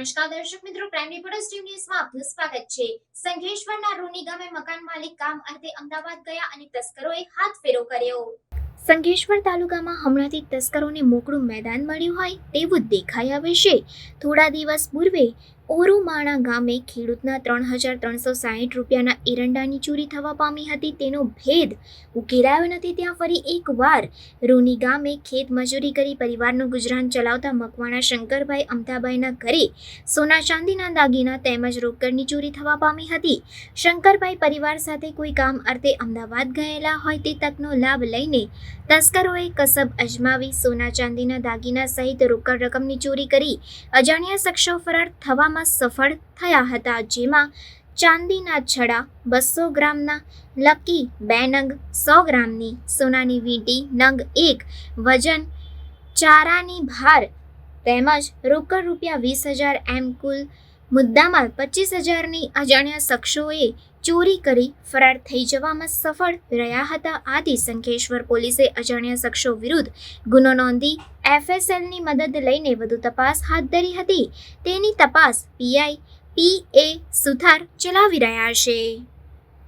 નમસ્કાર દર્શક મિત્રો, ક્રાઇમ રિપોર્ટર્સ ટીમ ન્યૂઝમાં આપનું સ્વાગત છે। સંખેશ્વરના રૂની ગામે મકાન માલિક કામ અર્થે અમદાવાદ ગયા અને તસ્કરોએ હાથફેરો કર્યો। સંખેશ્વર તાલુકામાં હમણાંથી તસ્કરોને મોકળું મેદાન મળ્યું હોય તેવું જ દેખાઈ આવે છે। થોડા દિવસ પૂર્વે ઓરુમાણા ગામે ખેડૂતના 3,360 રૂપિયાના એરંડાની ચોરી થવા પામી હતી। તેનો ભેદ ઉકેલાયો નથી ત્યાં ફરી એકવાર રૂની ગામે ખેત મજૂરી કરી પરિવારનું ગુજરાન ચલાવતા મકવાણા શંકરભાઈ અમથાભાઈના ઘરે સોના ચાંદીના દાગીના તેમજ રોકડની ચોરી થવા પામી હતી। શંકરભાઈ પરિવાર સાથે કોઈ કામ અર્થે અમદાવાદ ગયેલા હોય તે તકનો લાભ લઈને તસ્કરોએ કસબ અજમાવી સોના ચાંદીના દાગીના સહિત રોકડ રકમની ચોરી કરી અજાણ્યા શખ્સો ફરાર થવામાં સફળ થયા હતા। જેમાં ચાંદીના છડા 200 ગ્રામના, લકી 2 નંગ, 100 ગ્રામની સોનાની વીંટી નંગ 1, વજન ચારાની ભાર તેમજ રોકડ રૂપિયા 20,000 એમ કુલ મુદ્દામાલ 25,000ની અજાણ્યા શખ્સોએ ચોરી કરી ફરાર થઈ જવામાં સફળ રહ્યા હતા। આથી સંખેશ્વર પોલીસે અજાણ્યા શખ્સો વિરુદ્ધ ગુનો નોંધી FSLની મદદ લઈને વધુ તપાસ હાથ ધરી હતી। તેની તપાસ PI PA સુથાર ચલાવી રહ્યા છે।